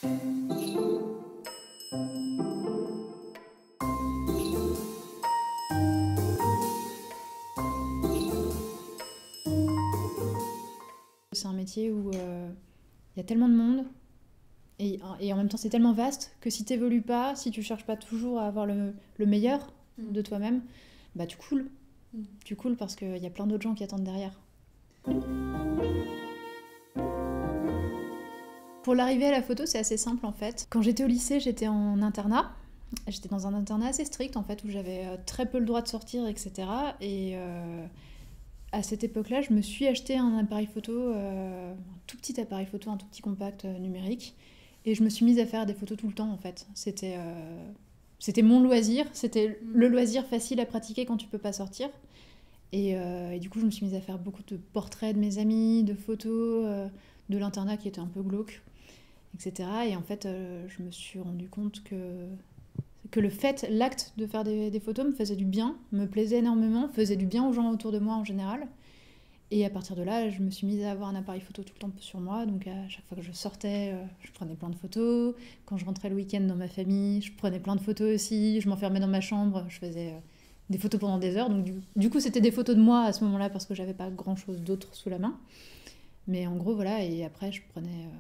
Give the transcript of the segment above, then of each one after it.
C'est un métier où y a tellement de monde et en même temps c'est tellement vaste que si t'évolues pas, si tu cherches pas toujours à avoir le meilleur de toi-même, bah tu coules. Tu coules parce qu'il y a plein d'autres gens qui attendent derrière. Pour l'arrivée à la photo, c'est assez simple en fait. Quand j'étais au lycée, j'étais en internat. J'étais dans un internat assez strict en fait, où j'avais très peu le droit de sortir, etc. Et à cette époque-là, je me suis acheté un appareil photo, un tout petit appareil photo, un tout petit compact numérique. Et je me suis mise à faire des photos tout le temps en fait. C'était mon loisir, c'était le loisir facile à pratiquer quand tu peux pas sortir. Et du coup, je me suis mise à faire beaucoup de portraits de mes amis, de photos de l'internat qui était un peu glauque, etc. Et en fait, je me suis rendu compte que l'acte de faire des photos me faisait du bien, me plaisait énormément, faisait du bien aux gens autour de moi en général. Et à partir de là, je me suis mise à avoir un appareil photo tout le temps sur moi. Donc à chaque fois que je sortais, je prenais plein de photos. Quand je rentrais le week-end dans ma famille, je prenais plein de photos aussi. Je m'enfermais dans ma chambre, je faisais des photos pendant des heures. Donc du coup, c'était des photos de moi à ce moment-là parce que j'avais pas grand-chose d'autre sous la main. Mais en gros, voilà. Et après, je prenais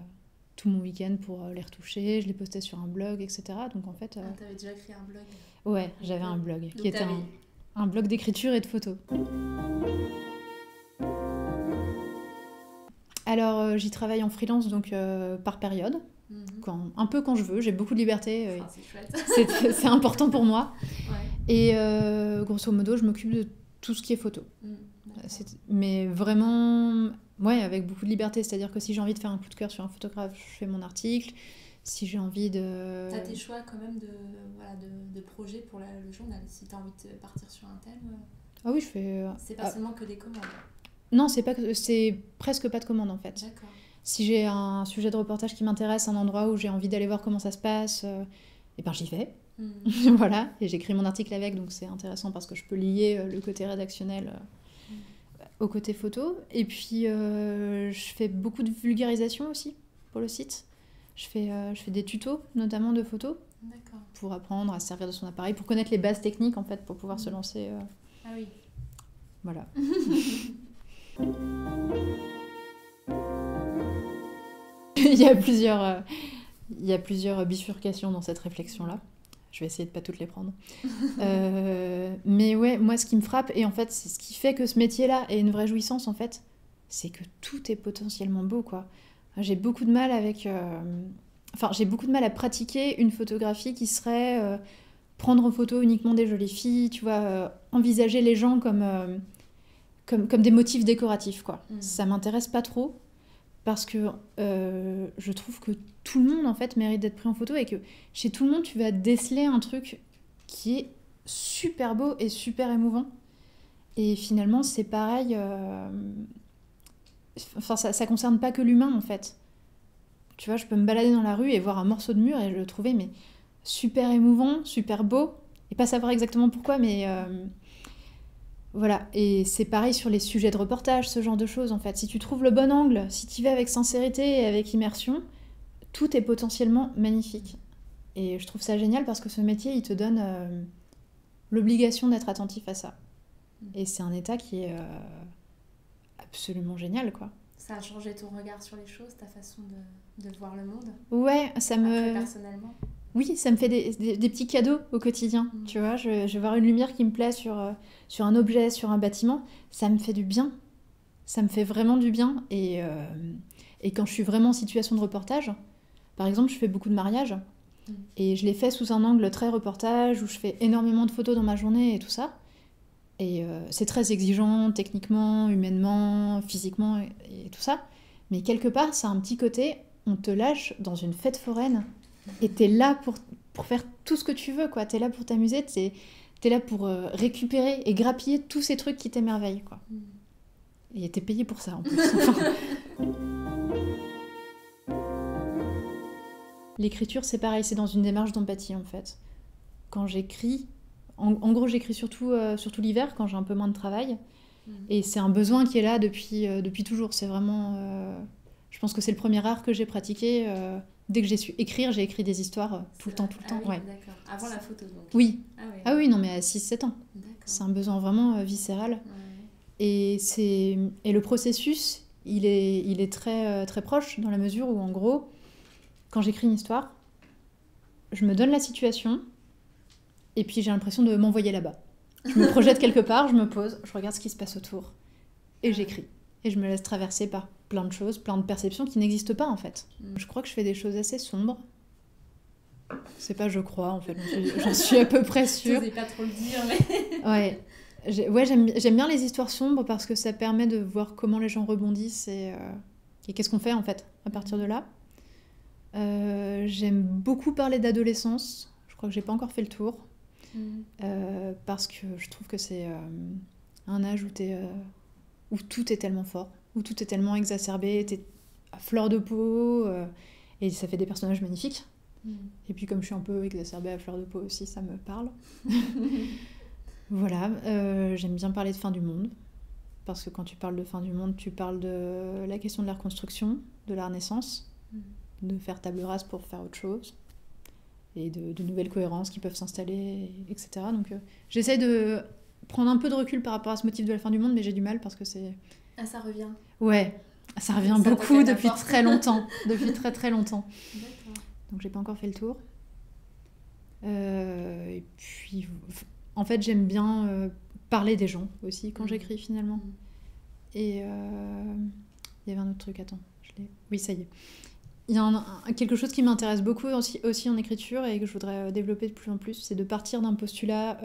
tout mon week-end pour les retoucher. Je les postais sur un blog, etc. Donc en fait... T'avais déjà créé un blog? Ouais, j'avais un blog qui était un blog d'écriture et de photos. Alors, j'y travaille en freelance, donc par période, un peu quand je veux. J'ai beaucoup de liberté. C'est chouette. C'est important pour moi. Ouais. Et grosso modo, je m'occupe de tout ce qui est photo. Mais vraiment, ouais, avec beaucoup de liberté. C'est-à-dire que si j'ai envie de faire un coup de cœur sur un photographe, je fais mon article. Si j'ai envie de... T'as tes choix quand même de projets pour le journal, si t'as envie de partir sur un thème. Ah oui, je fais... C'est pas seulement que des commandes. Non, c'est presque pas de commande en fait. D'accord. Si j'ai un sujet de reportage qui m'intéresse, un endroit où j'ai envie d'aller voir comment ça se passe, et ben j'y vais. Voilà, et j'écris mon article avec, donc c'est intéressant parce que je peux lier le côté rédactionnel au côté photo. Et puis je fais beaucoup de vulgarisation aussi pour le site. Je fais des tutos, notamment de photos, pour apprendre à se servir de son appareil, pour connaître les bases techniques en fait, pour pouvoir se lancer. Ah oui. Voilà. Il y a plusieurs bifurcations dans cette réflexion-là. Je vais essayer de pas toutes les prendre. Mais ouais, moi, ce qui me frappe, et en fait, c'est ce qui fait que ce métier-là est une vraie jouissance, en fait, c'est que tout est potentiellement beau, quoi. J'ai beaucoup de mal j'ai beaucoup de mal à pratiquer une photographie qui serait prendre en photo uniquement des jolies filles, tu vois, envisager les gens comme des motifs décoratifs, quoi. Ça m'intéresse pas trop. Parce que je trouve que tout le monde, en fait, mérite d'être pris en photo et que chez tout le monde, tu vas déceler un truc qui est super beau et super émouvant. Et finalement, c'est pareil... Enfin, ça concerne pas que l'humain, en fait. Tu vois, je peux me balader dans la rue et voir un morceau de mur et le trouver mais super émouvant, super beau. Et pas savoir exactement pourquoi, mais... Voilà, et c'est pareil sur les sujets de reportage, ce genre de choses en fait. Si tu trouves le bon angle, si tu y vas avec sincérité et avec immersion, tout est potentiellement magnifique. Et je trouve ça génial parce que ce métier, il te donne l'obligation d'être attentif à ça. Et c'est un état qui est absolument génial, quoi. Ça a changé ton regard sur les choses, ta façon de voir le monde? Ouais, ça me... Après, personnellement? Oui, ça me fait des petits cadeaux au quotidien, tu vois. Je vais voir une lumière qui me plaît sur un objet, sur un bâtiment, ça me fait du bien. Ça me fait vraiment du bien. Et quand je suis vraiment en situation de reportage, par exemple, je fais beaucoup de mariages, et je les fais sous un angle très reportage, où je fais énormément de photos dans ma journée et tout ça. Et c'est très exigeant, techniquement, humainement, physiquement, et tout ça. Mais quelque part, ça a un petit côté, on te lâche dans une fête foraine, et t'es là pour faire tout ce que tu veux, quoi. T'es là pour t'amuser, t'es là pour récupérer et grappiller tous ces trucs qui t'émerveillent, quoi. Et t'es payé pour ça, en plus. L'écriture, c'est pareil, c'est dans une démarche d'empathie, en fait. Quand j'écris, en gros, j'écris surtout l'hiver, quand j'ai un peu moins de travail. Et c'est un besoin qui est là depuis toujours. C'est vraiment... je pense que c'est le premier art que j'ai pratiqué dès que j'ai su écrire, j'ai écrit des histoires tout le temps. Ah oui, Ouais. d'accord. Avant la photo, donc. Oui. Ah ouais. Ah oui, non, mais à 6-7 ans. D'accord. C'est un besoin vraiment viscéral. Ouais. Et le processus, il est très, très proche dans la mesure où, en gros, quand j'écris une histoire, je me donne la situation et puis j'ai l'impression de m'envoyer là-bas. Je me projette quelque part, je me pose, je regarde ce qui se passe autour et j'écris. Et je me laisse traverser par plein de choses, plein de perceptions qui n'existent pas en fait. Je crois que je fais des choses assez sombres. C'est pas je crois en fait, j'en suis à peu près sûre. Je n'osais pas trop le dire, mais... Ouais, j'aime bien les histoires sombres parce que ça permet de voir comment les gens rebondissent et qu'est-ce qu'on fait en fait à partir de là. J'aime beaucoup parler d'adolescence. Je crois que j'ai pas encore fait le tour parce que je trouve que c'est un âge où tout est tellement fort, où tout est tellement exacerbé, t'es à fleur de peau et ça fait des personnages magnifiques. Et puis comme je suis un peu exacerbée à fleur de peau aussi, ça me parle. Voilà, j'aime bien parler de fin du monde parce que quand tu parles de fin du monde, tu parles de la question de la reconstruction, de la renaissance, de faire table rase pour faire autre chose et de nouvelles cohérences qui peuvent s'installer, etc. Donc j'essaie de prendre un peu de recul par rapport à ce motif de la fin du monde, mais j'ai du mal parce que c'est... Ah, ça revient. Ouais, ça revient beaucoup depuis très longtemps. Depuis très très longtemps. D'accord. Donc j'ai pas encore fait le tour. Et puis, en fait, j'aime bien parler des gens aussi quand j'écris finalement. Et il y avait un autre truc, attends. Oui, ça y est. Il y a quelque chose qui m'intéresse beaucoup aussi en écriture et que je voudrais développer de plus en plus, c'est de partir d'un postulat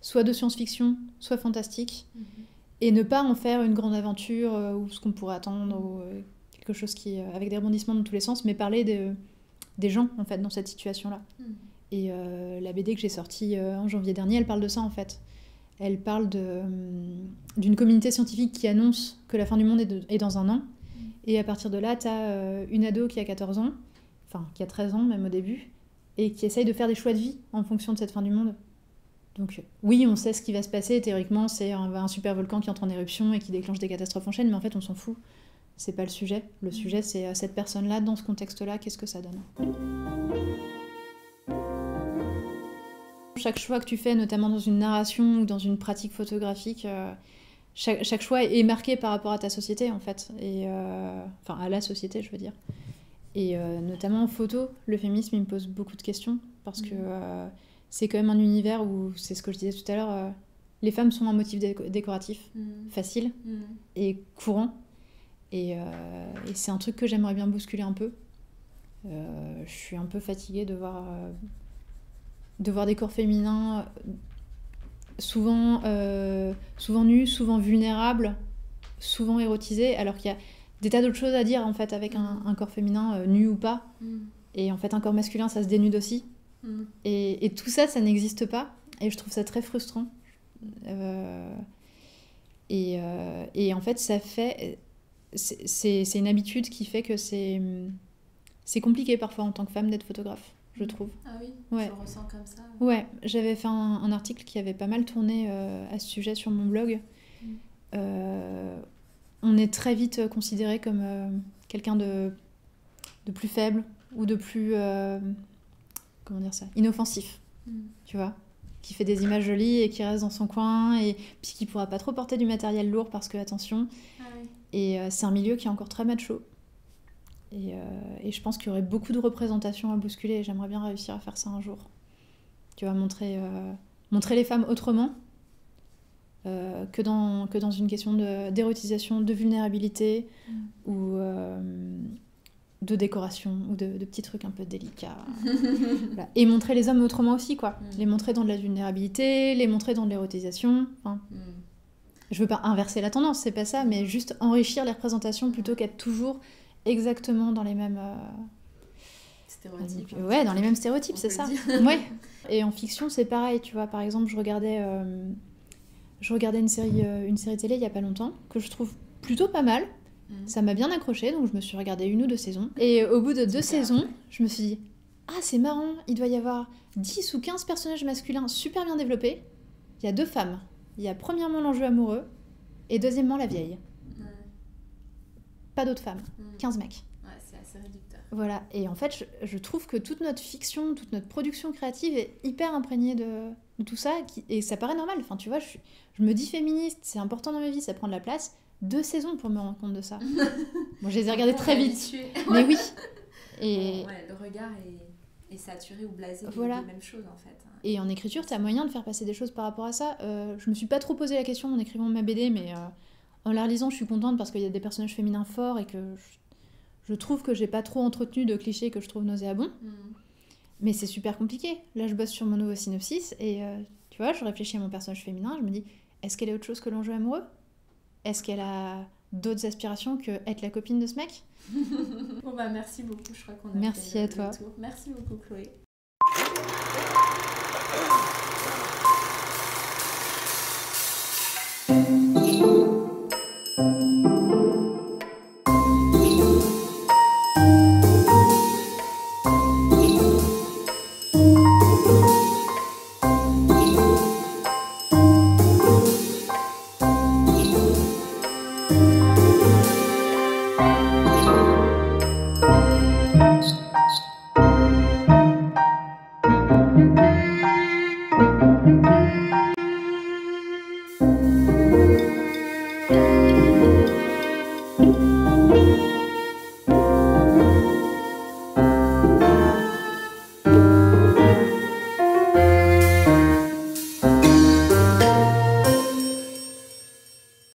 soit de science-fiction, soit fantastique, et ne pas en faire une grande aventure ou ce qu'on pourrait attendre, ou quelque chose qui avec des rebondissements dans tous les sens, mais parler des gens en fait dans cette situation-là. Et la BD que j'ai sortie en janvier dernier, elle parle de ça en fait. Elle parle d'une communauté scientifique qui annonce que la fin du monde est dans un an. Et à partir de là, tu as une ado qui a 14 ans, enfin qui a 13 ans même au début, et qui essaye de faire des choix de vie en fonction de cette fin du monde. Donc oui, on sait ce qui va se passer, théoriquement c'est un super volcan qui entre en éruption et qui déclenche des catastrophes en chaîne, mais en fait on s'en fout. C'est pas le sujet. Le sujet c'est cette personne-là, dans ce contexte-là, qu'est-ce que ça donne. Chaque choix que tu fais, notamment dans une narration ou dans une pratique photographique, chaque choix est marqué par rapport à ta société en fait, et enfin à la société je veux dire. Et notamment en photo, le féminisme il me pose beaucoup de questions parce que c'est quand même un univers où, c'est ce que je disais tout à l'heure, les femmes sont un motif décoratif, facile et courant. Et c'est un truc que j'aimerais bien bousculer un peu. Je suis un peu fatiguée de voir des corps féminins souvent nus, souvent vulnérables, souvent érotisés, alors qu'il y a des tas d'autres choses à dire en fait avec un corps féminin nu ou pas. Et en fait un corps masculin ça se dénude aussi. Et tout ça, ça n'existe pas. Et je trouve ça très frustrant. Et en fait, ça fait... C'est une habitude qui fait que c'est compliqué parfois en tant que femme d'être photographe, je trouve. Ah oui, ouais. Je le ressens comme ça. Ouais, j'avais fait un article qui avait pas mal tourné à ce sujet sur mon blog. On est très vite considéré comme quelqu'un de plus faible ou de plus... comment dire ça, inoffensif, tu vois, qui fait des images jolies et qui reste dans son coin et puis qui pourra pas trop porter du matériel lourd parce que attention. Et c'est un milieu qui est encore très macho et je pense qu'il y aurait beaucoup de représentations à bousculer et j'aimerais bien réussir à faire ça un jour, tu vois, montrer les femmes autrement que dans une question d'érotisation, de vulnérabilité ou de décoration ou de petits trucs un peu délicats. Voilà. Et montrer les hommes autrement aussi, quoi. Les montrer dans de la vulnérabilité, les montrer dans de l'érotisation. Enfin, je veux pas inverser la tendance, c'est pas ça, mais juste enrichir les représentations plutôt qu'être toujours exactement dans les mêmes... stéréotypes. Ouais, dans les mêmes stéréotypes, c'est ça. Ouais. Et en fiction, c'est pareil, tu vois. Par exemple, je regardais une série télé il y a pas longtemps, que je trouve plutôt pas mal. Ça m'a bien accroché, donc je me suis regardé 1 ou 2 saisons. Et au bout de 2 saisons, je me suis dit « Ah, c'est marrant, il doit y avoir 10 ou 15 personnages masculins super bien développés. Il y a 2 femmes. Il y a premièrement l'enjeu amoureux, et deuxièmement la vieille. Pas d'autres femmes. 15 mecs. » Ouais, c'est assez réducteur. Voilà, et en fait, je trouve que toute notre fiction, toute notre production créative est hyper imprégnée de tout ça, et ça paraît normal. Enfin, tu vois, je me dis féministe, c'est important dans ma vie, ça prend de la place. 2 saisons pour me rendre compte de ça. Bon, je les ai regardées très vite. Mais oui. Et bon, ouais, le regard est saturé ou blasé voilà. des mêmes choses, en fait. Et en écriture, t'as moyen de faire passer des choses par rapport à ça. Je me suis pas trop posé la question en écrivant ma BD, mais en la relisant, je suis contente parce qu'il y a des personnages féminins forts et que je trouve que j'ai pas trop entretenu de clichés que je trouve nauséabonds. Mais c'est super compliqué. Là, je bosse sur mon nouveau synopsis et tu vois, je réfléchis à mon personnage féminin, je me dis, est-ce qu'elle est autre chose que l'enjeu amoureux ? Est-ce qu'elle a d'autres aspirations que être la copine de ce mec ? Bon bah merci beaucoup, je crois qu'on a Merci fait à le toi. tour. Merci beaucoup Chloé.